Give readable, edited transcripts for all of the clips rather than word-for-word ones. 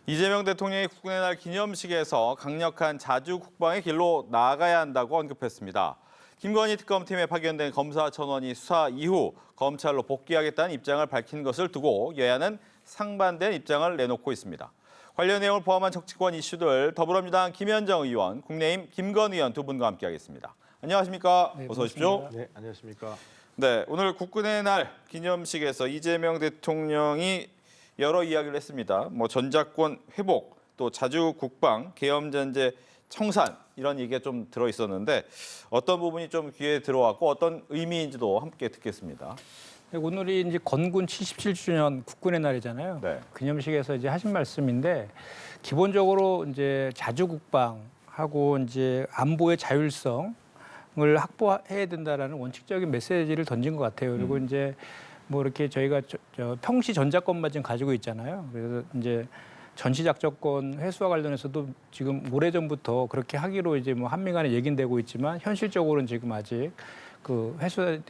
이재명 대통령이 국군의 날 기념식에서 강력한 자주 국방의 길로 나아가야 한다고 언급했습니다. 김건희 특검팀에 파견된 검사 전원이 수사 이후 검찰로 복귀하겠다는 입장을 밝힌 것을 두고 여야는 상반된 입장을 내놓고 있습니다. 관련 내용을 포함한 정치권 이슈들 더불어민주당 김현정 의원, 국민의힘 김건 의원 두 분과 함께하겠습니다. 안녕하십니까? 네, 어서 오십시오. 반갑습니다. 네, 안녕하십니까. 네, 오늘 국군의 날 기념식에서 이재명 대통령이 여러 이야기를 했습니다. 전작권 회복, 또 자주 국방, 계엄전제 청산 이런 얘기가 좀 들어 있었는데 어떤 부분이 좀 귀에 들어왔고 어떤 의미인지도 함께 듣겠습니다. 네, 오늘이 이제 건군 77주년 국군의 날이잖아요. 네. 기념식에서 이제 하신 말씀인데 기본적으로 이제 자주 국방하고 이제 안보의 자율성을 확보해야 된다라는 원칙적인 메시지를 던진 것 같아요. 그리고 이제 이렇게 저희가 평시 전자권만 지금 가지고 있잖아요. 그래서 이제 전시작전권 회수와 관련해서도 지금 오래전부터 그렇게 하기로 이제 한미 간에 얘기는 되고 있지만 현실적으로는 지금 아직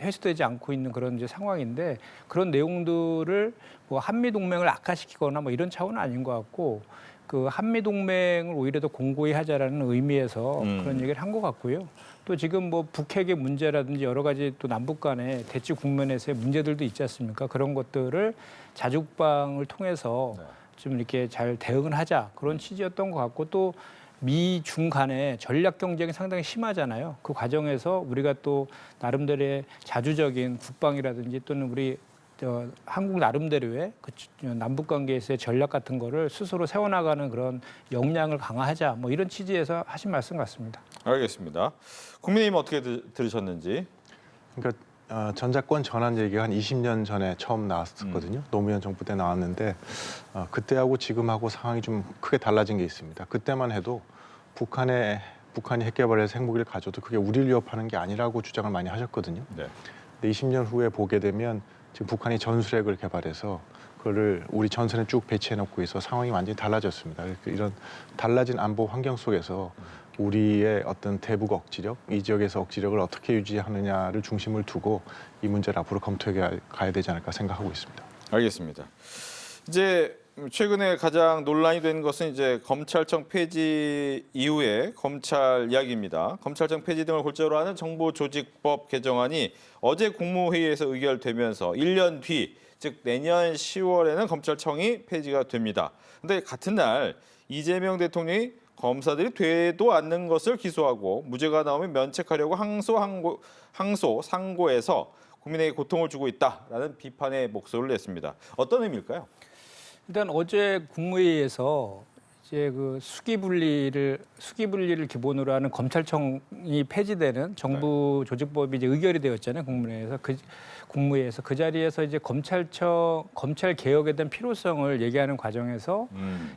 회수되지 않고 있는 그런 이제 상황인데 그런 내용들을 한미 동맹을 악화시키거나 이런 차원은 아닌 것 같고 그 한미 동맹을 오히려 더 공고히 하자라는 의미에서 그런 얘기를 한 것 같고요. 또 지금 북핵의 문제라든지 여러 가지 또 남북 간의 대치 국면에서의 문제들도 있지 않습니까? 그런 것들을 자주국방을 통해서 좀 이렇게 잘 대응을 하자 그런 취지였던 것 같고 또 미중 간의 전략 경쟁이 상당히 심하잖아요. 그 과정에서 우리가 또 나름대로의 자주적인 국방이라든지 또는 우리 한국 나름대로의 그 남북 관계에서의 전략 같은 거를 스스로 세워나가는 그런 역량을 강화하자 이런 취지에서 하신 말씀 같습니다. 알겠습니다. 국민의힘 어떻게 들으셨는지? 그러니까 전자권 전환 얘기가 한 20년 전에 처음 나왔었거든요. 노무현 정부 때 나왔는데 그때하고 지금하고 상황이 좀 크게 달라진 게 있습니다. 그때만 해도 북한이 핵개발해서 핵무기를 가져도 그게 우리를 위협하는 게 아니라고 주장을 많이 하셨거든요. 네. 근데 20년 후에 보게 되면 지금 북한이 전술핵을 개발해서 그거를 우리 전선에 쭉 배치해놓고 있어 상황이 완전히 달라졌습니다. 이런 달라진 안보 환경 속에서 우리의 어떤 대북 억지력, 이 지역에서 억지력을 어떻게 유지하느냐를 중심을 두고 이 문제를 앞으로 검토해 가야 되지 않을까 생각하고 있습니다. 알겠습니다. 이제 최근에 가장 논란이 된 것은 이제 검찰청 폐지 이후에 검찰 이야기입니다. 검찰청 폐지 등을 골자로 하는 정부조직법 개정안이 어제 국무회의에서 의결되면서 1년 뒤, 즉 내년 10월에는 검찰청이 폐지가 됩니다. 근데 같은 날 이재명 대통령이 검사들이 되도 않는 것을 기소하고 무죄가 나오면 면책하려고 상고해서 국민에게 고통을 주고 있다라는 비판의 목소리를 냈습니다. 어떤 의미일까요? 일단 어제 국무회의에서 이제 그 수기 분리를 기본으로 하는 검찰청이 폐지되는 정부 조직법이 이제 의결이 되었잖아요. 국무회의에서 그 자리에서 이제 검찰 개혁에 대한 필요성을 얘기하는 과정에서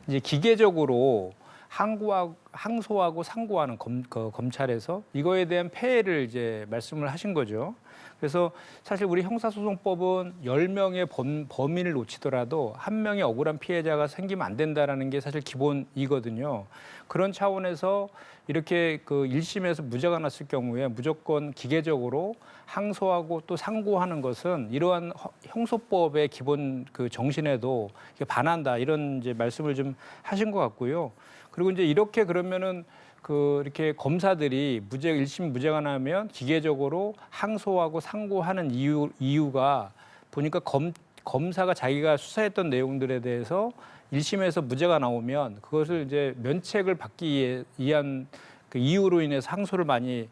이제 기계적으로 항소하고 상고하는 검찰에서 이거에 대한 폐해를 이제 말씀을 하신 거죠. 그래서 사실 우리 형사소송법은 10명의 범인을 놓치더라도 한 명의 억울한 피해자가 생기면 안 된다라는 게 사실 기본이거든요. 그런 차원에서 이렇게 그 1심에서 무죄가 났을 경우에 무조건 기계적으로 항소하고 또 상고하는 것은 이러한 형소법의 기본 그 정신에도 반한다 이런 이제 말씀을 좀 하신 것 같고요. 그리고 이제 이렇게 그러면은 이렇게 검사들이 1심 무죄가 나면 기계적으로 항소하고 상고하는 이유가 보니까 검사가 자기가 수사했던 내용들에 대해서 1심에서 무죄가 나오면 그것을 이제 면책을 받기 위한 그 이유로 인해서 항소를 많이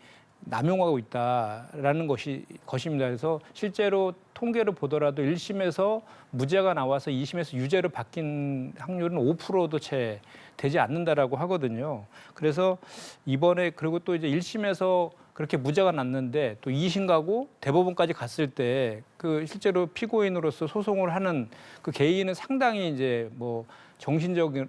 남용하고 있다라는 것입니다. 그래서 실제로 통계를 보더라도 1심에서 무죄가 나와서 2심에서 유죄로 바뀐 확률은 5%도 채 되지 않는다라고 하거든요. 그래서 이번에 그리고 또 이제 1심에서 그렇게 무죄가 났는데 또 2심 가고 대법원까지 갔을 때 그 실제로 피고인으로서 소송을 하는 그 개인은 상당히 이제 정신적인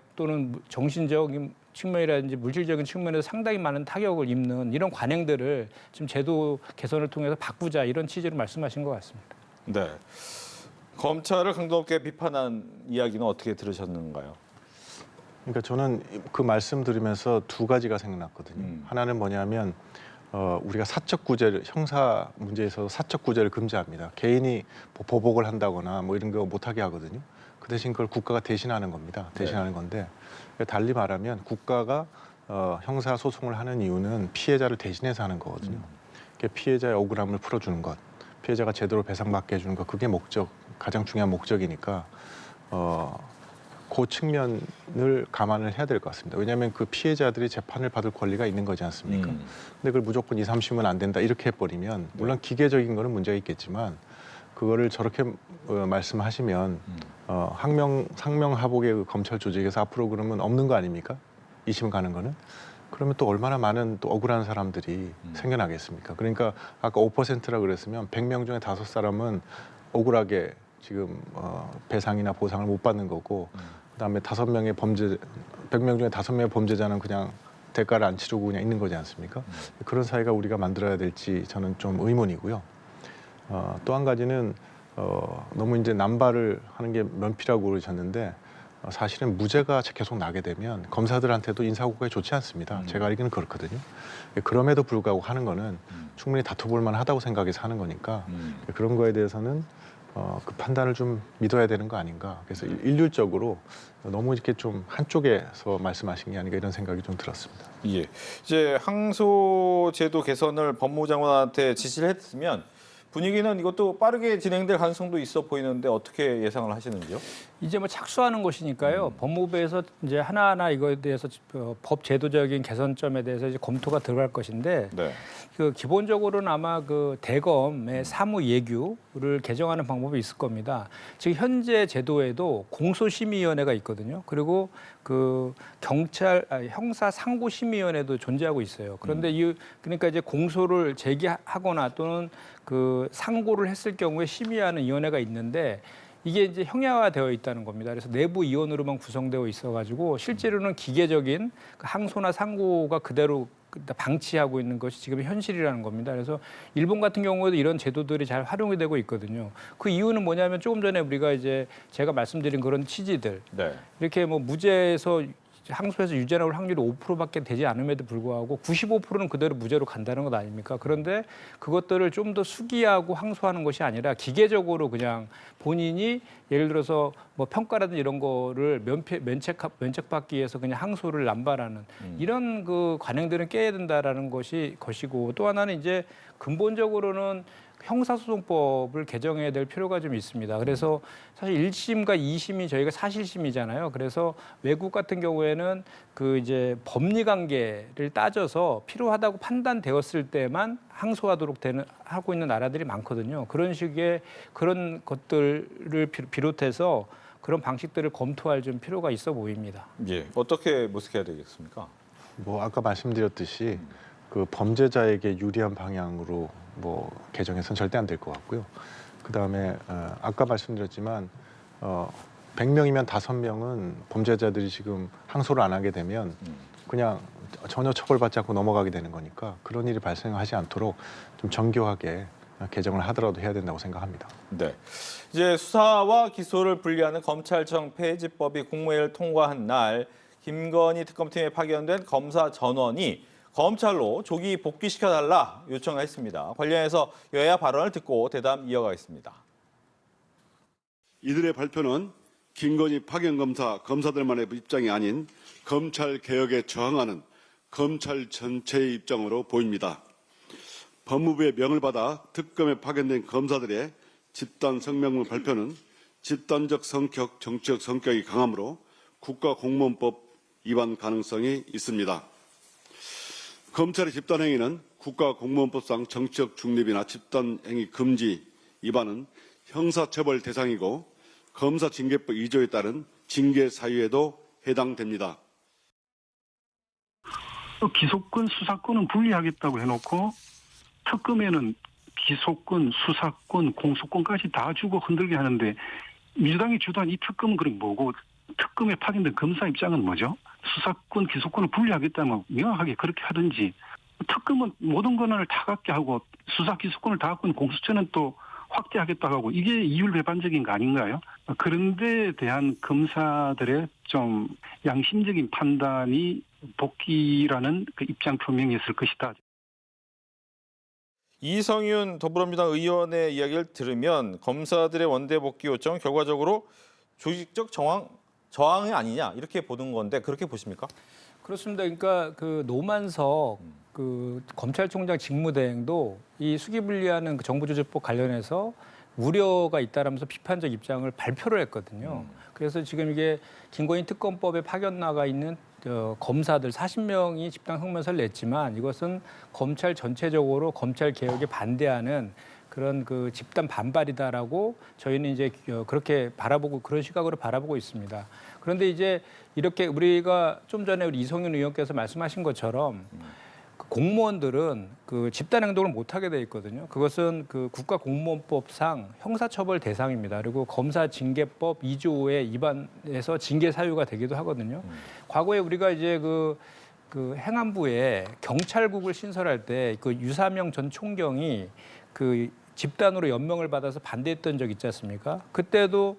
측면이라든지 물질적인 측면에서 상당히 많은 타격을 입는 이런 관행들을 지금 제도 개선을 통해서 바꾸자 이런 취지로 말씀하신 것 같습니다. 네. 검찰을 강도 높게 비판한 이야기는 어떻게 들으셨는가요? 그러니까 저는 그 말씀 들으면서 두 가지가 생각났거든요. 하나는 뭐냐면 우리가 사적구제를 형사 문제에서 사적구제를 금지합니다. 개인이 보복을 한다거나 이런 거 못하게 하거든요. 그 대신 그걸 국가가 대신하는 겁니다. 대신하는 건데 달리 말하면 국가가 형사 소송을 하는 이유는 피해자를 대신해서 하는 거거든요. 피해자의 억울함을 풀어주는 것, 피해자가 제대로 배상받게 해주는 것, 그게 가장 중요한 목적이니까 그 측면을 감안을 해야 될 것 같습니다. 왜냐하면 그 피해자들이 재판을 받을 권리가 있는 거지 않습니까? 근데 그걸 무조건 2, 3심은 안 된다 이렇게 해버리면 물론 기계적인 거는 문제가 있겠지만 그거를 저렇게 말씀하시면 상명하복의 그 검찰 조직에서 앞으로 그러면 없는 거 아닙니까? 2심 가는 거는? 그러면 또 얼마나 많은 또 억울한 사람들이 생겨나겠습니까? 그러니까 아까 5%라 그랬으면 100명 중에 5사람은 억울하게 지금 배상이나 보상을 못 받는 거고 그다음에 100명 중에 5명의 범죄자는 그냥 대가를 안 치르고 그냥 있는 거지 않습니까? 그런 사회가 우리가 만들어야 될지 저는 좀 의문이고요. 또 한 가지는 너무 이제 남발을 하는 게 면피라고 그러셨는데 사실은 무죄가 계속 나게 되면 검사들한테도 인사고과에 좋지 않습니다. 제가 알기는 그렇거든요. 그럼에도 불구하고 하는 거는 충분히 다퉈볼 만하다고 생각해서 하는 거니까 그런 거에 대해서는 그 판단을 좀 믿어야 되는 거 아닌가. 그래서 일률적으로 너무 이렇게 좀 한쪽에서 말씀하신 게 아닌가 이런 생각이 좀 들었습니다. 예. 이제 항소제도 개선을 법무부 장관한테 지시를 했으면 분위기는 이것도 빠르게 진행될 가능성도 있어 보이는데 어떻게 예상을 하시는지요? 이제 뭐 착수하는 것이니까요. 법무부에서 이제 하나하나 이거에 대해서 법 제도적인 개선점에 대해서 이제 검토가 들어갈 것인데 네. 그 기본적으로는 아마 그 대검의 사무 예규를 개정하는 방법이 있을 겁니다. 지금 현재 제도에도 공소심의위원회가 있거든요. 그리고 그 형사 상고심의위원회도 존재하고 있어요. 그런데 그러니까 이제 공소를 제기하거나 또는 그 상고를 했을 경우에 심의하는 위원회가 있는데 이게 이제 형해화되어 있다는 겁니다. 그래서 내부 위원으로만 구성되어 있어가지고 실제로는 기계적인 그 항소나 상고가 그대로 방치하고 있는 것이 지금 현실이라는 겁니다. 그래서 일본 같은 경우에도 이런 제도들이 잘 활용이 되고 있거든요. 그 이유는 뭐냐면 조금 전에 우리가 이제 제가 말씀드린 그런 취지들 네. 이렇게 뭐 무죄에서 항소해서 유죄 나올 확률이 5%밖에 되지 않음에도 불구하고 95%는 그대로 무죄로 간다는 것 아닙니까? 그런데 그것들을 좀 더 수기하고 항소하는 것이 아니라 기계적으로 그냥 본인이 예를 들어서 뭐 평가라든지 이런 거를 면책받기 위해서 그냥 항소를 남발하는 이런 그 관행들은 깨야 된다라는 것이고 또 하나는 이제 근본적으로는 형사소송법을 개정해야 될 필요가 좀 있습니다. 그래서 사실 1심과 2심이 저희가 사실심이잖아요. 그래서 외국 같은 경우에는 그 이제 법리 관계를 따져서 필요하다고 판단되었을 때만 항소하도록 하고 있는 나라들이 많거든요. 그런 식의 그런 것들을 비롯해서 그런 방식들을 검토할 좀 필요가 있어 보입니다. 예. 어떻게 모색해야 되겠습니까? 뭐 아까 말씀드렸듯이 그 범죄자에게 유리한 방향으로 뭐 개정해서는 절대 안 될 것 같고요. 그다음에 아까 말씀드렸지만 100명이면 5명은 범죄자들이 지금 항소를 안 하게 되면 그냥 전혀 처벌받지 않고 넘어가게 되는 거니까 그런 일이 발생하지 않도록 좀 정교하게 개정을 하더라도 해야 된다고 생각합니다. 네. 이제 수사와 기소를 분리하는 검찰청 폐지법이 국무회의를 통과한 날 김건희 특검팀에 파견된 검사 전원이 검찰로 조기 복귀시켜달라 요청을 했습니다. 관련해서 여야 발언을 듣고 대담 이어가겠습니다. 이들의 발표는 김건희 파견검사, 검사들만의 입장이 아닌 검찰 개혁에 저항하는 검찰 전체의 입장으로 보입니다. 법무부의 명을 받아 특검에 파견된 검사들의 집단 성명문 발표는 집단적 성격, 정치적 성격이 강하므로 국가공무원법 위반 가능성이 있습니다. 검찰의 집단행위는 국가공무원법상 정치적 중립이나 집단행위 금지 위반은 형사처벌 대상이고 검사징계법 2조에 따른 징계 사유에도 해당됩니다. 기소권, 수사권은 분리하겠다고 해놓고 특검에는 기소권, 수사권, 공소권까지 다 주고 흔들게 하는데 민주당이 주도한 이 특검은 그럼 뭐고 특검에 파견된 검사 입장은 뭐죠? 수사권, 기소권을 분리하겠다면 명확하게 그렇게 하든지 특검은 모든 권한을 다 갖게 하고 수사, 기소권을 다 갖고 있는 공수처는 또 확대하겠다고 하고 이게 이율배반적인 거 아닌가요? 그런 데에 대한 검사들의 좀 양심적인 판단이 복귀라는 그 입장 표명이었을 것이다. 이성윤 더불어민주당 의원의 이야기를 들으면 검사들의 원대 복귀 요청 결과적으로 조직적 저항이 아니냐 이렇게 보는 건데 그렇게 보십니까? 그렇습니다. 그러니까 그 노만석 그 검찰총장 직무대행도 이 수기분리하는 그 정부조직법 관련해서 우려가 있다라면서 비판적 입장을 발표를 했거든요. 그래서 지금 이게 김건희 특검법에 파견 나가 있는 검사들 40명이 집단 성명서를 냈지만 이것은 검찰 전체적으로 검찰 개혁에 반대하는 그런 그 집단 반발이다라고 저희는 이제 그렇게 바라보고 그런 시각으로 바라보고 있습니다. 그런데 이제 이렇게 우리가 좀 전에 우리 이성윤 의원께서 말씀하신 것처럼 그 공무원들은 그 집단 행동을 못 하게 돼 있거든요. 그것은 그 국가공무원법상 형사처벌 대상입니다. 그리고 검사징계법 2조 5에 위반해서 징계 사유가 되기도 하거든요. 과거에 우리가 이제 그 행안부에 경찰국을 신설할 때 그 유사명 전 총경이 그 집단으로 연명을 받아서 반대했던 적 있지 않습니까? 그때도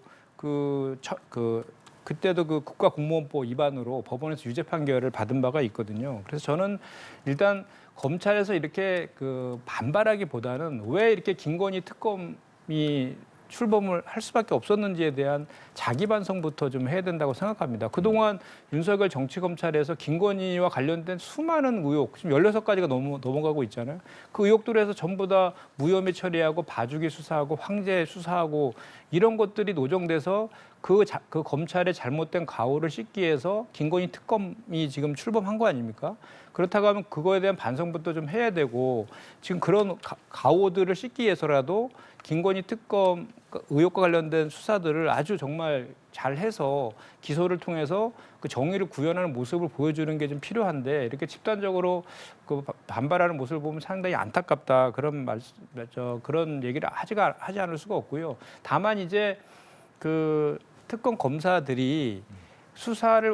그때도 그 국가공무원법 위반으로 법원에서 유죄 판결을 받은 바가 있거든요. 그래서 저는 일단 검찰에서 이렇게 그 반발하기보다는 왜 이렇게 김건희 특검이 출범을 할 수밖에 없었는지에 대한 자기 반성부터 좀 해야 된다고 생각합니다. 그동안 윤석열 정치검찰에서 김건희와 관련된 수많은 의혹, 지금 16가지가 넘어가고 있잖아요. 그 의혹들에서 전부 다 무혐의 처리하고 봐주기 수사하고 황제 수사하고 이런 것들이 노정돼서 그 검찰의 잘못된 가오를 씻기 위해서 김건희 특검이 지금 출범한 거 아닙니까? 그렇다고 하면 그거에 대한 반성부터 좀 해야 되고 지금 그런 가오들을 씻기 위해서라도 김건희 특검 의혹과 관련된 수사들을 아주 정말 잘해서 기소를 통해서 그 정의를 구현하는 모습을 보여주는 게 좀 필요한데 이렇게 집단적으로 그 반발하는 모습을 보면 상당히 안타깝다 그런 얘기를 하지 않을 수가 없고요. 다만 이제 그 특검 검사들이 수사는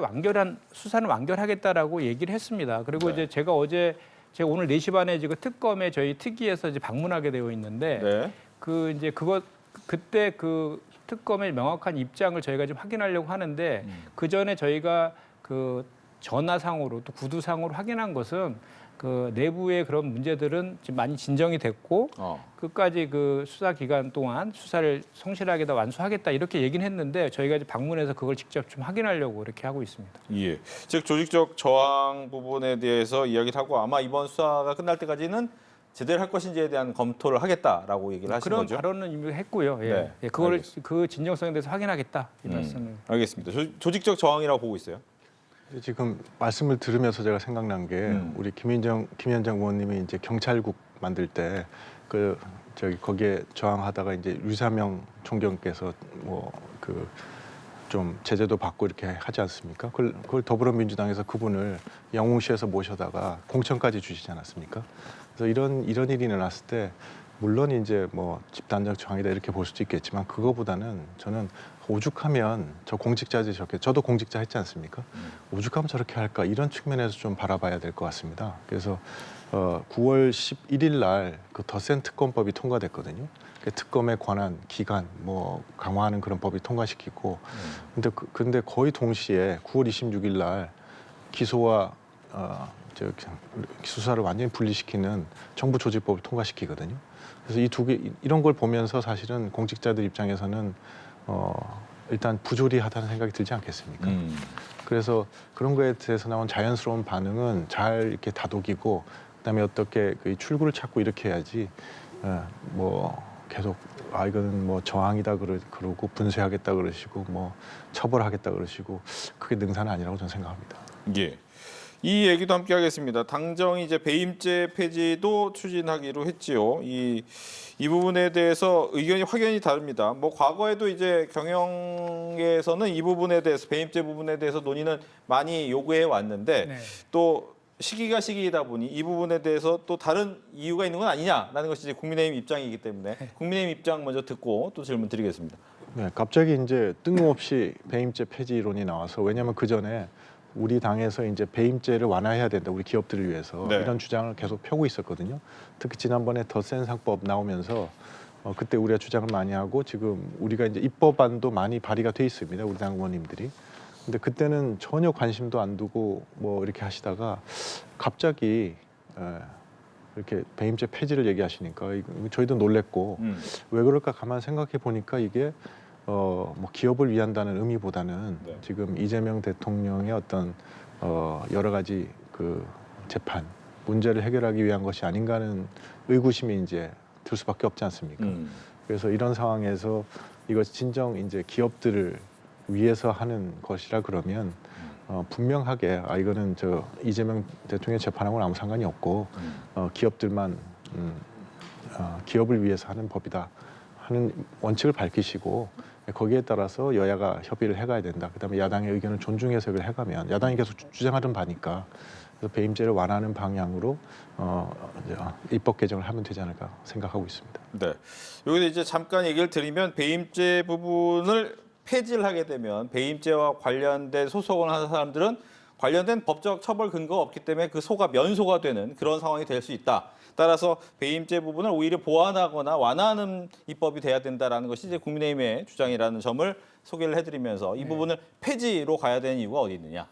완결하겠다라고 얘기를 했습니다. 그리고 이제 제가 오늘 4시 반에 지금 특검에 저희 특위에서 이제 방문하게 되어 있는데 네. 그때 그 특검의 명확한 입장을 저희가 좀 확인하려고 하는데 그 전에 저희가 그 전화상으로 또 구두상으로 확인한 것은 그 내부의 그런 문제들은 지금 많이 진정이 됐고 끝까지 그 수사 기간 동안 수사를 성실하게 다 완수하겠다 이렇게 얘기는 했는데 저희가 이제 방문해서 그걸 직접 좀 확인하려고 이렇게 하고 있습니다. 예. 즉 조직적 저항 부분에 대해서 이야기를 하고 아마 이번 수사가 끝날 때까지는 제대로 할 것인지에 대한 검토를 하겠다라고 얘기를 하신 그런 거죠. 발언은 이미 했고요. 예. 네, 예, 그걸 알겠습니다. 그 진정성에 대해서 확인하겠다 이 말씀을. 알겠습니다. 조직적 저항이라고 보고 있어요. 지금 말씀을 들으면서 제가 생각난 게 우리 김현정 의원님이 이제 경찰국 만들 때 거기에 저항하다가 이제 유사명 총경께서 좀 제재도 받고 이렇게 하지 않습니까? 그걸 더불어민주당에서 그분을 영웅시에서 모셔다가 공천까지 주시지 않았습니까? 그래서 이런 일이 일어났을 때 물론 이제 뭐 집단적 저항이다 이렇게 볼 수도 있겠지만 그거보다는 저는 오죽하면 저 공직자들이 저도 공직자 했지 않습니까? 오죽하면 저렇게 할까 이런 측면에서 좀 바라봐야 될 것 같습니다. 그래서 9월 11일 날 그 더 센 특검법이 통과됐거든요. 특검에 관한 기간 뭐 강화하는 그런 법이 통과시키고 근데 거의 동시에 9월 26일 날 기소와 수사를 완전히 분리시키는 정부 조직법을 통과시키거든요. 그래서 이 두 개 이런 걸 보면서 사실은 공직자들 입장에서는 일단 부조리하다는 생각이 들지 않겠습니까? 그래서 그런 거에 대해서 나온 자연스러운 반응은 잘 이렇게 다독이고 그다음에 어떻게 그 출구를 찾고 이렇게 해야지 뭐 계속 이거는 뭐 저항이다 그러고 분쇄하겠다 그러시고 뭐 처벌하겠다 그러시고 그게 능사는 아니라고 저는 생각합니다. 예. 이 얘기도 함께 하겠습니다. 당정이 이제 배임죄 폐지도 추진하기로 했지요. 이 부분에 대해서 의견이 확연히 다릅니다. 뭐 과거에도 이제 경영에서는 이 부분에 대해서 배임죄 부분에 대해서 논의는 많이 요구해 왔는데 네. 또 시기가 시기이다 보니 이 부분에 대해서 또 다른 이유가 있는 건 아니냐라는 것이 이제 국민의힘 입장이기 때문에 국민의힘 입장 먼저 듣고 또 질문 드리겠습니다. 네, 갑자기 이제 뜬금없이 배임죄 폐지론이 나와서 왜냐하면 그 전에 우리 당에서 이제 배임죄를 완화해야 된다 우리 기업들을 위해서 네. 이런 주장을 계속 펴고 있었거든요. 특히 지난번에 더 센 상법 나오면서 그때 우리가 주장을 많이 하고 지금 우리가 이제 입법안도 많이 발의가 돼 있습니다. 우리 당 의원님들이. 근데 그때는 전혀 관심도 안 두고 뭐 이렇게 하시다가 갑자기 이렇게 배임죄 폐지를 얘기하시니까 저희도 놀랬고 왜 그럴까 가만 생각해 보니까 이게 뭐 기업을 위한다는 의미보다는 네. 지금 이재명 대통령의 어떤 여러 가지 그 재판 문제를 해결하기 위한 것이 아닌가 하는 의구심이 이제 들 수밖에 없지 않습니까? 그래서 이런 상황에서 이것이 진정 이제 기업들을 위해서 하는 것이라 그러면 분명하게 이거는 저 이재명 대통령 재판하고는 아무 상관이 없고 기업들만 기업을 위해서 하는 법이다 하는 원칙을 밝히시고 거기에 따라서 여야가 협의를 해가야 된다. 그다음에 야당의 의견을 존중해서 이걸 해가면 야당이 계속 주장하던 바니까 그래서 배임죄를 완화하는 방향으로 이제 입법 개정을 하면 되지 않을까 생각하고 있습니다. 네. 여기서 이제 잠깐 얘기를 드리면 배임죄 부분을 폐지를 하게 되면 배임죄와 관련된 소송을 하는 사람들은 관련된 법적 처벌 근거가 없기 때문에 그 소가 면소가 되는 그런 상황이 될 수 있다. 따라서 배임죄 부분을 오히려 보완하거나 완화하는 입법이 돼야 된다라는 것이 이제 국민의힘의 주장이라는 점을 소개를 해드리면서 이 부분을 폐지로 가야 되는 이유가 어디 있느냐?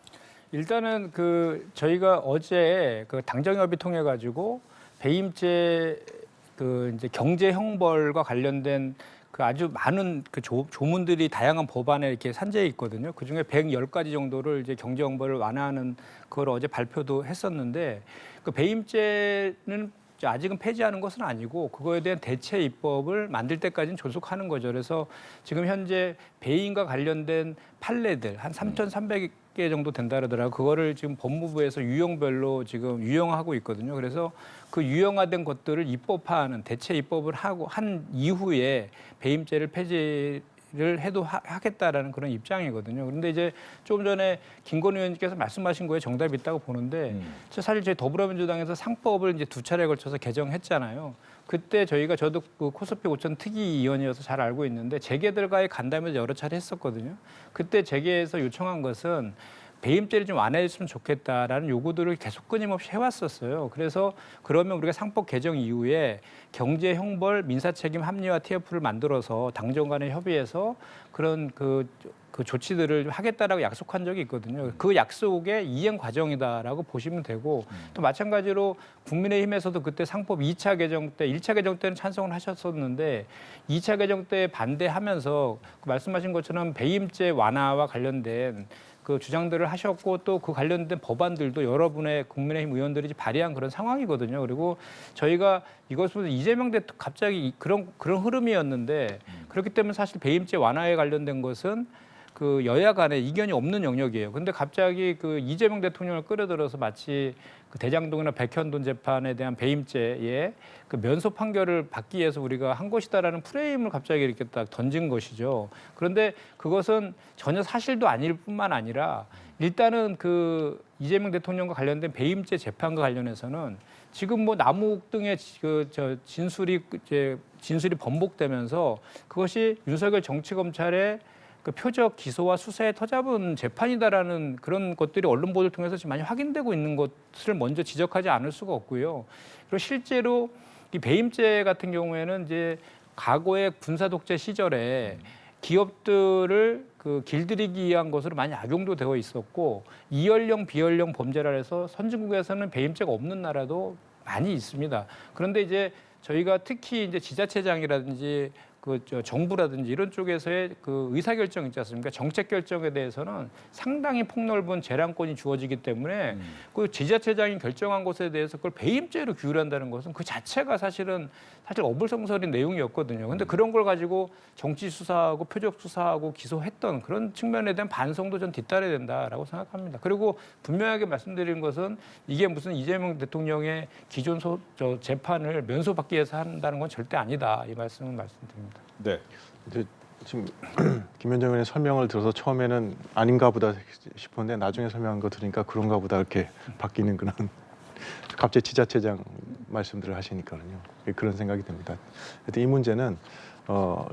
일단은 그 저희가 어제 그 당정협의 통해 가지고 배임죄 그 이제 경제 형벌과 관련된 그 아주 많은 그 조문들이 다양한 법안에 이렇게 산재해 있거든요. 그 중에 110가지 정도를 이제 경제 형벌을 완화하는 그걸 어제 발표도 했었는데 그 배임죄는 아직은 폐지하는 것은 아니고 그거에 대한 대체 입법을 만들 때까지는 존속하는 거죠. 그래서 지금 현재 배임과 관련된 판례들 한 3,300개 정도 된다 그러더라고요. 그거를 지금 법무부에서 유형별로 지금 유형하고 있거든요. 그래서 그 유형화된 것들을 입법화하는 대체 입법을 하고 한 이후에 배임죄를 폐지를 해도 하겠다라는 그런 입장이거든요. 그런데 이제 조금 전에 김건희 의원님께서 말씀하신 거에 정답이 있다고 보는데 사실 저희 더불어민주당에서 상법을 이제 2차례에 걸쳐서 개정했잖아요. 그때 저도 그 코스피 5천 특위위원이어서 잘 알고 있는데 재계들과의 간담회를 여러 차례 했었거든요. 그때 재계에서 요청한 것은 배임죄를 좀 완화했으면 좋겠다라는 요구들을 계속 끊임없이 해왔었어요. 그래서 그러면 우리가 상법 개정 이후에 경제 형벌 민사책임 합리화 TF를 만들어서 당정 간에 협의해서 그런 그 조치들을 하겠다라고 약속한 적이 있거든요. 그 약속의 이행 과정이다라고 보시면 되고 또 마찬가지로 국민의힘에서도 그때 상법 2차 개정 때 1차 개정 때는 찬성을 하셨었는데 2차 개정 때 반대하면서 말씀하신 것처럼 배임죄 완화와 관련된 그 주장들을 하셨고 또 그 관련된 법안들도 여러분의 국민의힘 의원들이 발의한 그런 상황이거든요. 그리고 저희가 이것은 이재명 대통령 갑자기 그런 흐름이었는데 그렇기 때문에 사실 배임죄 완화에 관련된 것은 그 여야 간에 이견이 없는 영역이에요. 근데 갑자기 그 이재명 대통령을 끌어들여서 마치 그 대장동이나 백현동 재판에 대한 배임죄에 그 면소 판결을 받기 위해서 우리가 한 것이다라는 프레임을 갑자기 이렇게 딱 던진 것이죠. 그런데 그것은 전혀 사실도 아닐 뿐만 아니라 일단은 그 이재명 대통령과 관련된 배임죄 재판과 관련해서는 지금 뭐 남욱 등의 진술이 번복되면서 그것이 윤석열 정치검찰의 그 표적 기소와 수사에 터잡은 재판이다라는 그런 것들이 언론 보도를 통해서 지금 많이 확인되고 있는 것을 먼저 지적하지 않을 수가 없고요. 그리고 실제로 이 배임죄 같은 경우에는 이제 과거의 군사 독재 시절에 기업들을 그 길들이기 위한 것으로 많이 악용도 되어 있었고 이연령 비연령 범죄라 해서 선진국에서는 배임죄가 없는 나라도 많이 있습니다. 그런데 이제 저희가 특히 이제 지자체장이라든지 정부라든지 이런 쪽에서의 그 의사결정 있지 않습니까? 정책 결정에 대해서는 상당히 폭넓은 재량권이 주어지기 때문에 그 지자체장이 결정한 것에 대해서 그걸 배임죄로 규율한다는 것은 그 자체가 사실 어불성설인 내용이었거든요. 근데 그런 걸 가지고 정치 수사하고 표적 수사하고 기소했던 그런 측면에 대한 반성도 전 뒤따라야 된다라고 생각합니다. 그리고 분명하게 말씀드리는 것은 이게 무슨 이재명 대통령의 기존 재판을 면소받기 위해서 한다는 건 절대 아니다. 이 말씀을 말씀드립니다. 네. 이제 지금 김현정 의원의 설명을 들어서 처음에는 아닌가 보다 싶었는데 나중에 설명한 거 들으니까 그런가 보다 이렇게 바뀌는 그런 갑자기 지자체장 말씀들을 하시니까요. 그런 생각이 듭니다. 이 문제는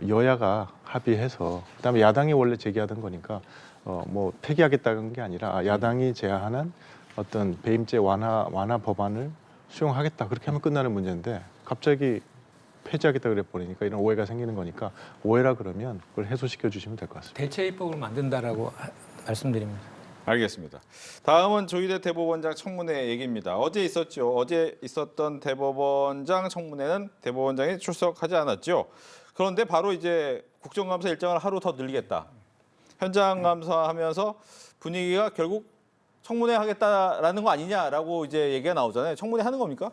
여야가 합의해서 그다음에 야당이 원래 제기하던 거니까 뭐 폐기하겠다는 게 아니라 야당이 제안한 어떤 배임죄 완화 법안을 수용하겠다 그렇게 하면 끝나는 문제인데 갑자기 폐지하겠다 그래 버리니까 이런 오해가 생기는 거니까 오해라 그러면 그걸 해소시켜 주시면 될 것 같습니다. 대체 입법을 만든다라고 말씀드립니다. 알겠습니다. 다음은 조희대 대법원장 청문회 얘기입니다. 어제 있었죠. 어제 있었던 대법원장 청문회는 대법원장이 출석하지 않았죠. 그런데 바로 이제 국정감사 일정을 하루 더 늘리겠다. 현장 감사하면서 분위기가 결국 청문회 하겠다라는 거 아니냐라고 이제 얘기가 나오잖아요. 청문회 하는 겁니까?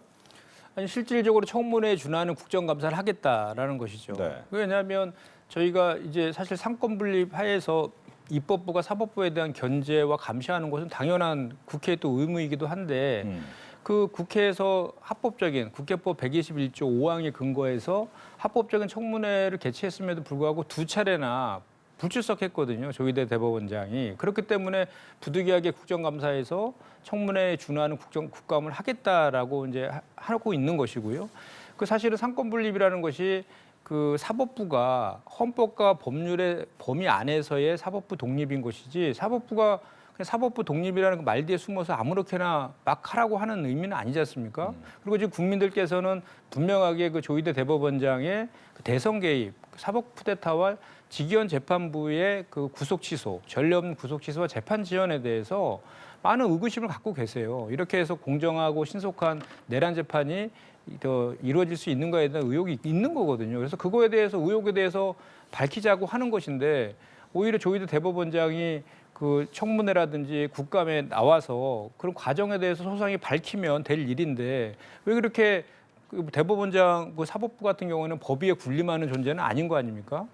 아니 실질적으로 청문회에 준하는 국정감사를 하겠다라는 것이죠. 네. 왜냐하면 저희가 이제 사실 상권 분립 하에서 입법부가 사법부에 대한 견제와 감시하는 것은 당연한 국회의 또 의무이기도 한데 그 국회에서 합법적인 국회법 121조 5항에 근거해서 합법적인 청문회를 개최했음에도 불구하고 두 차례나 불출석했거든요. 조희대 대법원장이. 그렇기 때문에 부득이하게 국정감사에서 청문회에 준하는 국감을 하겠다라고 이제 하고 있는 것이고요. 그 사실은 상권 분립이라는 것이 그 사법부가 헌법과 법률의 범위 안에서의 사법부 독립인 것이지 사법부가 그냥 사법부 독립이라는 그 말 뒤에 숨어서 아무렇게나 막 하라고 하는 의미는 아니지 않습니까? 그리고 지금 국민들께서는 분명하게 그 조희대 대법원장의 그 대선 개입, 사법 쿠데타와 직위원 재판부의 그 구속 취소, 전례 없는 구속 취소와 재판 지연에 대해서 많은 의구심을 갖고 계세요. 이렇게 해서 공정하고 신속한 내란 재판이 더 이루어질 수 있는가에 대한 의혹이 있는 거거든요. 그래서 그거에 대해서 의혹에 대해서 밝히자고 하는 것인데 오히려 조희대 대법원장이 그 청문회라든지 국감에 나와서 그런 과정에 대해서 소상히 밝히면 될 일인데 왜 그렇게 그 대법원장 그 사법부 같은 경우에는 법위에 군림하는 존재는 아닌 거 아닙니까?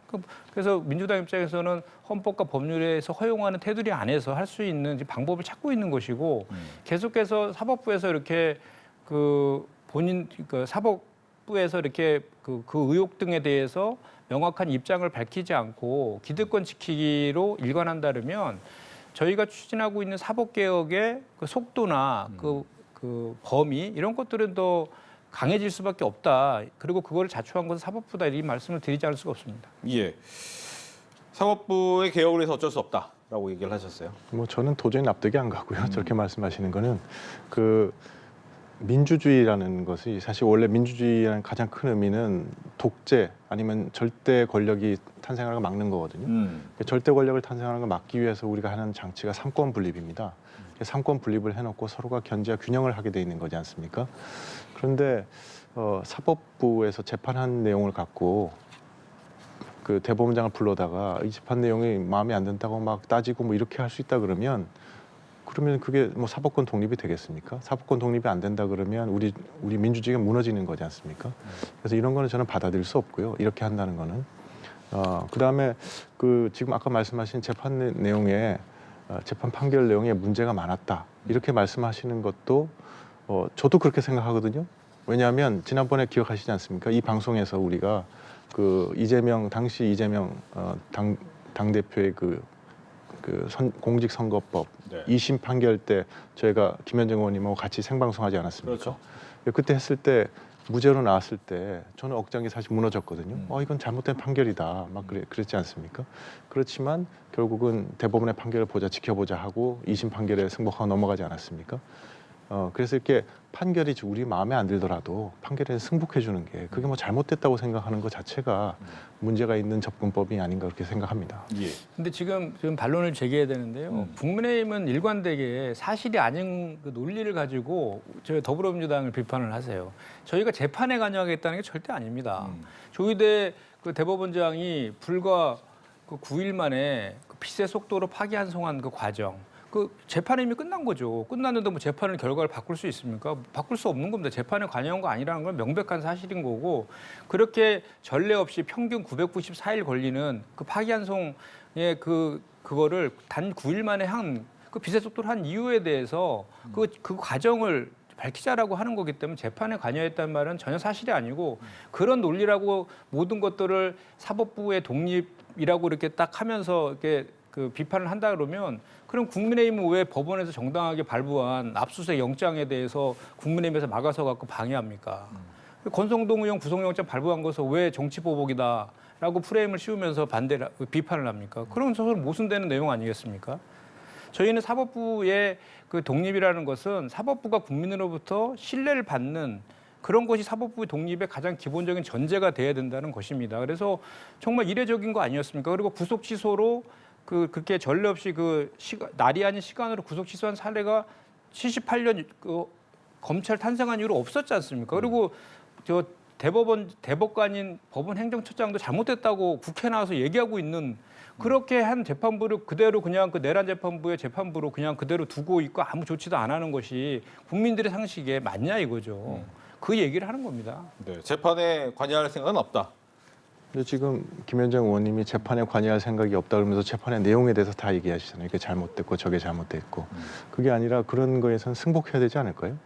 그래서 민주당 입장에서는 헌법과 법률에서 허용하는 테두리 안에서 할 수 있는 방법을 찾고 있는 것이고 계속해서 사법부에서 이렇게 그 본인 그 사법부에서 이렇게 그 의혹 등에 대해서 명확한 입장을 밝히지 않고 기득권 지키기로 일관한다면 저희가 추진하고 있는 사법개혁의 그 속도나 그 범위 이런 것들은 더 강해질 수밖에 없다. 그리고 그거를 자초한 것은 사법부다 이 말씀을 드리지 않을 수가 없습니다. 예. 사법부의 개혁을 위해서 어쩔 수 없다라고 얘기를 하셨어요. 뭐 저는 도저히 납득이 안 가고요. 저렇게 말씀하시는 거는 그 민주주의라는 것이 사실 원래 민주주의라는 가장 큰 의미는 독재 아니면 절대 권력이 탄생하는 걸 막는 거거든요. 절대 권력을 탄생하는 걸 막기 위해서 우리가 하는 장치가 삼권 분립입니다. 삼권 분립을 해놓고 서로가 견제와 균형을 하게 돼 있는 거지 않습니까? 그런데 사법부에서 재판한 내용을 갖고 그 대법원장을 불러다가 이 재판 내용이 마음에 안 든다고 막 따지고 뭐 이렇게 할 수 있다 그러면 그게 뭐 사법권 독립이 되겠습니까? 사법권 독립이 안 된다 그러면 우리 민주주의가 무너지는 거지 않습니까? 그래서 이런 거는 저는 받아들일 수 없고요. 이렇게 한다는 거는. 그다음에 그 지금 아까 말씀하신 재판 내용에 재판 판결 내용에 문제가 많았다. 이렇게 말씀하시는 것도 저도 그렇게 생각하거든요. 왜냐하면 지난번에 기억하시지 않습니까? 이 방송에서 우리가 그 당시 이재명 당대표의 공직선거법 네. 2심 판결 때 저희가 김현정 의원님하고 같이 생방송하지 않았습니까? 그렇죠. 그때 했을 때 무죄로 나왔을 때 저는 억장이 사실 무너졌거든요. 이건 잘못된 판결이다. 막 그랬지 않습니까? 그렇지만 결국은 대법원의 판결을 지켜보자 하고 2심 판결에 승복하고 넘어가지 않았습니까? 그래서 이렇게 판결이 우리 마음에 안 들더라도 판결에 승복해 주는 게 그게 뭐 잘못됐다고 생각하는 것 자체가 문제가 있는 접근법이 아닌가 그렇게 생각합니다. 예. 근데 지금 반론을 제기해야 되는데요. 국민의힘은 일관되게 사실이 아닌 그 논리를 가지고 저희 더불어민주당을 비판을 하세요. 저희가 재판에 관여하겠다는 게 절대 아닙니다. 조희대 그 대법원장이 불과 그 9일 만에 그 빛의 속도로 파기환송한 그 과정. 그 재판이 이미 끝난 거죠. 끝났는데 뭐 재판을 결과를 바꿀 수 있습니까? 바꿀 수 없는 겁니다. 재판에 관여한 거 아니라는 건 명백한 사실인 거고 그렇게 전례 없이 평균 994일 걸리는 그 파기환송의 그거를 단 9일 만에 한 그 빛의 속도를 한 이유에 대해서 그 과정을 밝히자라고 하는 거기 때문에 재판에 관여했다는 말은 전혀 사실이 아니고 그런 논리라고 모든 것들을 사법부의 독립이라고 이렇게 딱 하면서 이렇게 그 비판을 한다 그러면 그럼 국민의힘은 왜 법원에서 정당하게 발부한 압수수색 영장에 대해서 국민의힘에서 막아서 갖고 방해합니까? 권성동 의원 구속영장 발부한 것을 왜 정치보복이다라고 프레임을 씌우면서 비판을 합니까? 그런 서로 모순되는 내용 아니겠습니까? 저희는 사법부의 그 독립이라는 것은 사법부가 국민으로부터 신뢰를 받는 그런 것이 사법부의 독립의 가장 기본적인 전제가 돼야 된다는 것입니다. 그래서 정말 이례적인 거 아니었습니까? 그리고 구속 취소로 그렇게 전례 없이 날이 아닌 시간으로 구속 취소한 사례가 78년 검찰 탄생한 이후로 없었지 않습니까? 그리고 대법관인 법원 행정처장도 잘못됐다고 국회 나와서 얘기하고 있는 그렇게 한 재판부를 그대로 그냥 그 내란 재판부의 재판부로 그냥 그대로 두고 있고 아무 조치도 안 하는 것이 국민들의 상식에 맞냐 이거죠. 그 얘기를 하는 겁니다. 네, 재판에 관여할 생각은 없다. 근데 지금 김현정 의원님이 재판에 관여할 생각이 없다 그러면서 재판의 내용에 대해서 다 얘기하시잖아요. 이게 잘못됐고 저게 잘못됐고. 그게 아니라 그런 거에선 승복해야 되지 않을까요?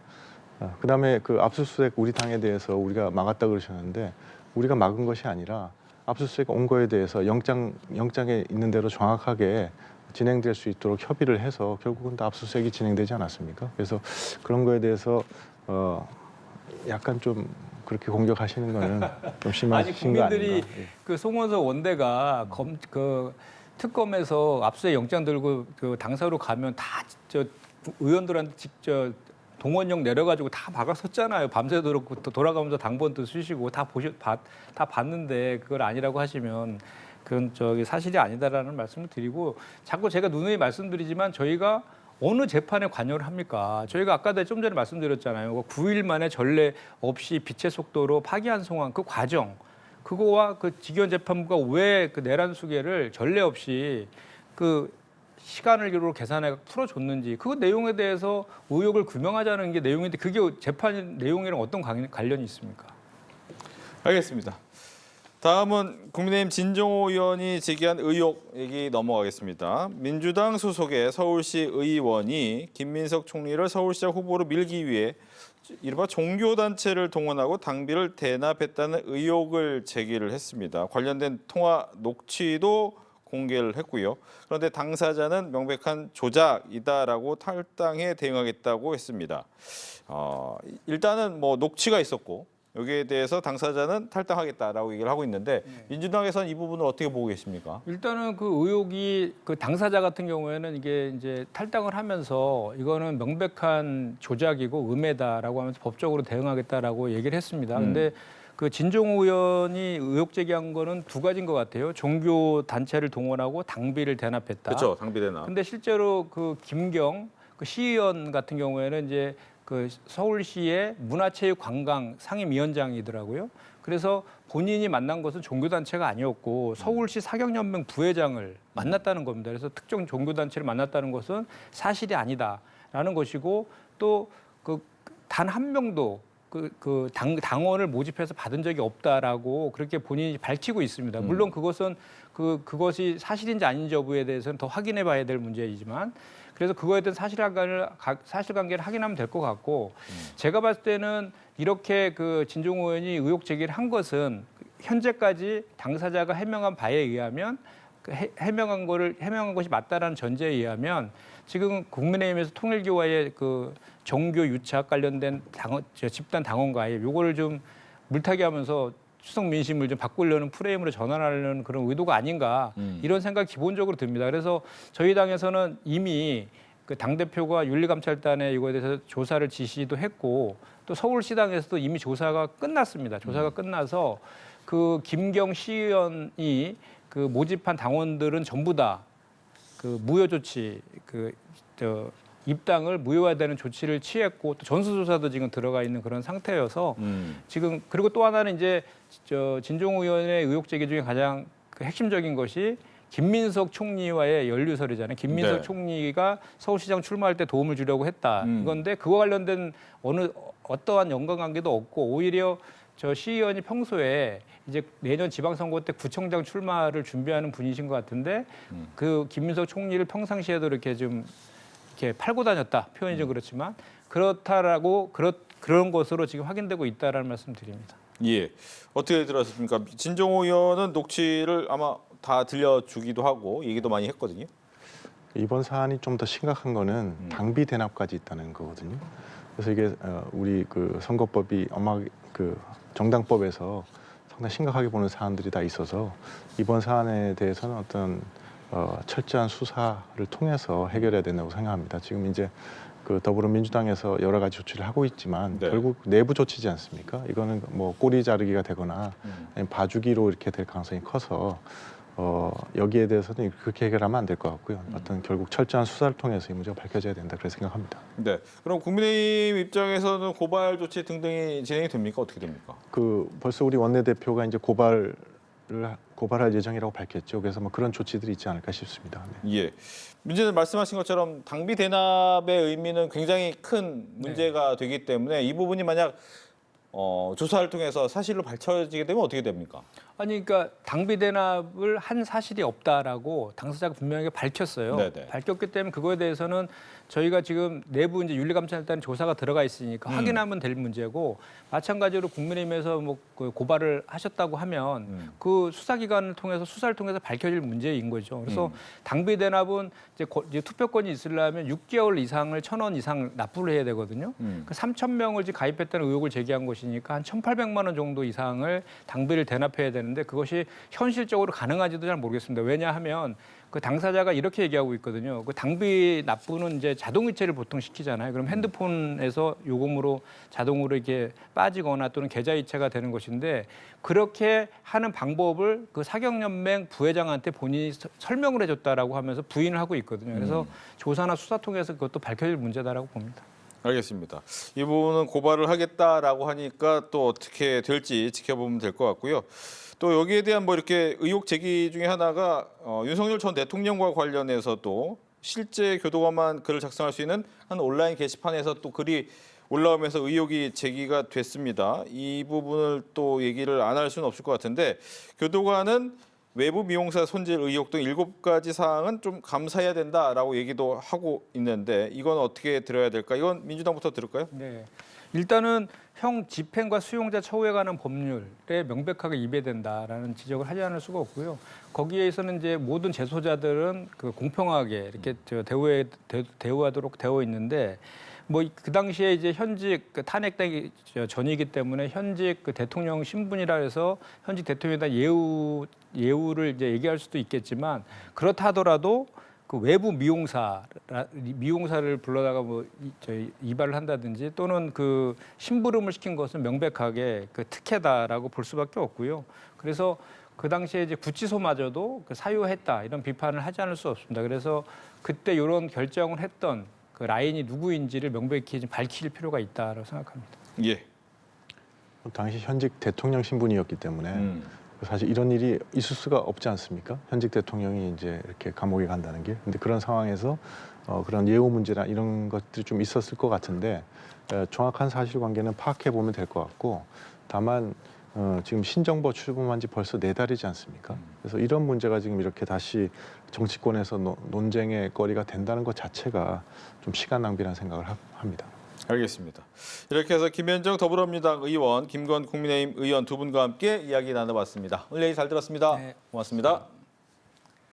그다음에 그 압수수색 우리 당에 대해서 우리가 막았다 그러셨는데 우리가 막은 것이 아니라 압수수색 온 거에 대해서 영장에 있는 대로 정확하게 진행될 수 있도록 협의를 해서 결국은 다 압수수색이 진행되지 않았습니까? 그래서 그런 거에 대해서 약간 좀 그렇게 공격하시는 거는 좀 심하신 거 아니 아닌가? 국민들이 예. 그 송원석 원대가 그 특검에서 압수수색 영장 들고 그 당사로 가면 다 저 의원들한테 직접 동원령 내려가지고 다 막아섰잖아요. 밤새도록 돌아가면서 당번도 쓰시고 다 봤는데 그걸 아니라고 하시면 그건 사실이 아니다라는 말씀을 드리고 자꾸 제가 누누이 말씀드리지만 저희가 어느 재판에 관여를 합니까? 저희가 아까도 좀 전에 말씀드렸잖아요. 9일 만에 전례 없이 빛의 속도로 파기한 송환 그 과정 그거와 그 직위원 재판부가 왜 그 내란 수계를 전례 없이 그 시간을 기로 계산해 풀어줬는지 그 내용에 대해서 의혹을 규명하자는 게 내용인데 그게 재판 내용이랑 어떤 관련이 있습니까? 알겠습니다. 다음은 국민의힘 진정호 의원이 제기한 의혹 얘기 넘어가겠습니다. 민주당 소속의 서울시 의원이 김민석 총리를 서울시장 후보로 밀기 위해 이른바 종교단체를 동원하고 당비를 대납했다는 의혹을 제기를 했습니다. 관련된 통화 녹취도 공개를 했고요. 그런데 당사자는 명백한 조작이다라고 탈당해 대응하겠다고 했습니다. 일단은 뭐 녹취가 있었고 여기에 대해서 당사자는 탈당하겠다라고 얘기를 하고 있는데 민주당에서는 이 부분을 어떻게 보고 계십니까? 일단은 그 의혹이 그 당사자 같은 경우에는 이게 이제 탈당을 하면서 이거는 명백한 조작이고 음해다라고 하면서 법적으로 대응하겠다라고 얘기를 했습니다. 근데 그 진종호 의원이 의혹 제기한 거는 두 가지인 것 같아요. 종교 단체를 동원하고 당비를 대납했다. 그렇죠, 당비 대납. 근데 실제로 그 김경 그 시의원 같은 경우에는 이제 그 서울시의 문화체육관광 상임위원장이더라고요. 그래서 본인이 만난 것은 종교단체가 아니었고 서울시 사경연맹 부회장을 만났다는 겁니다. 그래서 특정 종교단체를 만났다는 것은 사실이 아니다라는 것이고 또 그 단 한 명도 그 당원을 모집해서 받은 적이 없다라고 그렇게 본인이 밝히고 있습니다. 물론 그것은 그것이 사실인지 아닌지 여부에 대해서는 더 확인해 봐야 될 문제이지만 그래서 그거에 대한 사실관계를 확인하면 될 것 같고 제가 봤을 때는 이렇게 그 진종호 의원이 의혹 제기를 한 것은 현재까지 당사자가 해명한 바에 의하면 해명한 것이 맞다라는 전제에 의하면 지금 국민의힘에서 통일교와의 그 종교 유착 관련된 집단 당원 가입 요거를 좀 물타기하면서 추석 민심을 좀 바꾸려는 프레임으로 전환하려는 그런 의도가 아닌가 이런 생각이 기본적으로 듭니다. 그래서 저희 당에서는 이미 그 당대표가 윤리감찰단에 이거에 대해서 조사를 지시도 했고 또 서울시당에서도 이미 조사가 끝났습니다. 조사가 끝나서 그 김경 시의원이 그 모집한 당원들은 전부 다 그 무효 조치 입당을 무효화되는 조치를 취했고 또 전수조사도 지금 들어가 있는 그런 상태여서 지금 그리고 또 하나는 이제 진종호 의원의 의혹 제기 중에 가장 그 핵심적인 것이 김민석 총리와의 연루설이잖아요. 김민석 네. 총리가 서울시장 출마할 때 도움을 주려고 했다. 이건데 그와 관련된 어떠한 연관관계도 없고 오히려 저 시의원이 평소에 이제 내년 지방선거 때 구청장 출마를 준비하는 분이신 것 같은데 그 김민석 총리를 평상시에도 이렇게 좀 이렇게 팔고 다녔다 표현이 좀 그렇지만 그렇다라고 그런 것으로 지금 확인되고 있다라는 말씀드립니다. 예, 어떻게 들었습니까? 진종호 의원은 녹취를 아마 다 들려주기도 하고 얘기도 많이 했거든요. 이번 사안이 좀 더 심각한 거는 당비 대납까지 있다는 거거든요. 그래서 이게 우리 그 선거법이 그 정당법에서 상당히 심각하게 보는 사안들이 다 있어서 이번 사안에 대해서는 어떤 철저한 수사를 통해서 해결해야 된다고 생각합니다. 지금 이제 그 더불어민주당에서 여러 가지 조치를 하고 있지만 네. 결국 내부 조치지 않습니까? 이거는 뭐 꼬리 자르기가 되거나 아니면 봐주기로 이렇게 될 가능성이 커서 여기에 대해서는 그렇게 해결하면 안 될 것 같고요. 어떤 결국 철저한 수사를 통해서 이 문제가 밝혀져야 된다 그렇게 생각합니다. 네. 그럼 국민의힘 입장에서는 고발 조치 등등이 진행이 됩니까? 어떻게 됩니까? 벌써 우리 원내대표가 이제 고발할 예정이라고 밝혔죠. 그래서 뭐 그런 조치들이 있지 않을까 싶습니다. 네. 예. 문제는 말씀하신 것처럼 당비 대납의 의미는 굉장히 큰 문제가 되기 때문에 이 부분이 만약 조사를 통해서 사실로 밝혀지게 되면 어떻게 됩니까? 아니 그러니까 당비 대납을 한 사실이 없다라고 당사자가 분명하게 밝혔어요. 네네. 밝혔기 때문에 그거에 대해서는 저희가 지금 내부 이제 윤리감찰단 조사가 들어가 있으니까 확인하면 될 문제고 마찬가지로 국민의힘에서 뭐그 고발을 하셨다고 하면 그 수사기관을 통해서 수사를 통해서 밝혀질 문제인 거죠. 그래서 당비 대납은 이제 투표권이 있으려면 6개월 이상을 1,000원 이상 납부를 해야 되거든요. 그 3,000명을 지금 가입했다는 의혹을 제기한 것이니까 한 1,800만 원 정도 이상을 당비를 대납해야 되는데 그것이 현실적으로 가능한지도 잘 모르겠습니다. 왜냐하면 그 당사자가 이렇게 얘기하고 있거든요. 그 당비 납부는 이제 자동이체를 보통 시키잖아요. 그럼 핸드폰에서 요금으로 자동으로 이렇게 빠지거나 또는 계좌이체가 되는 것인데 그렇게 하는 방법을 그 사경연맹 부회장한테 본인이 설명을 해줬다라고 하면서 부인을 하고 있거든요. 그래서 조사나 수사 통해서 그것도 밝혀질 문제다라고 봅니다. 알겠습니다. 이 부분은 고발을 하겠다라고 하니까 또 어떻게 될지 지켜보면 될 것 같고요. 또 여기에 대한 뭐 이렇게 의혹 제기 중에 하나가 윤석열 전 대통령과 관련해서도 실제 교도관만 글을 작성할 수 있는 한 온라인 게시판에서 또 글이 올라오면서 의혹이 제기가 됐습니다. 이 부분을 또 얘기를 안 할 수는 없을 것 같은데 교도관은 외부 미용사 손질 의혹 등 7가지 사항은 좀 감사해야 된다라고 얘기도 하고 있는데 이건 어떻게 들어야 될까? 이건 민주당부터 들을까요? 네. 일단은 형 집행과 수용자 처우에 관한 법률에 명백하게 위배된다라는 지적을 하지 않을 수가 없고요. 거기에서는 이제 모든 재소자들은 그 공평하게 이렇게 대우하도록 되어 있는데 뭐 그 당시에 이제 현직 그 탄핵되기 전이기 때문에 현직 그 대통령 신분이라 해서 현직 대통령에 대한 예우를 이제 얘기할 수도 있겠지만 그렇다 하더라도 그 외부 미용사를 불러다가 뭐 저희 이발을 한다든지 또는 그 심부름을 시킨 것은 명백하게 그 특혜다라고 볼 수밖에 없고요. 그래서 그 당시에 이제 구치소마저도 그 사유했다 이런 비판을 하지 않을 수 없습니다. 그래서 그때 이런 결정을 했던 그 라인이 누구인지를 명백히 좀 밝힐 필요가 있다라고 생각합니다. 예. 당시 현직 대통령 신분이었기 때문에 사실 이런 일이 있을 수가 없지 않습니까? 현직 대통령이 이제 이렇게 감옥에 간다는 게. 근데 그런 상황에서 그런 예우 문제나 이런 것들이 좀 있었을 것 같은데 정확한 사실관계는 파악해 보면 될 것 같고 다만 지금 신정부 출범한 지 벌써 4달이지 않습니까? 그래서 이런 문제가 지금 이렇게 다시 정치권에서 논쟁의 거리가 된다는 것 자체가 좀 시간 낭비라는 생각을 합니다. 알겠습니다. 이렇게 해서 김현정 더불어민주당 의원, 김건 국민의힘 의원 두 분과 함께 이야기 나눠봤습니다. 오늘 얘기 잘 들었습니다. 네. 고맙습니다.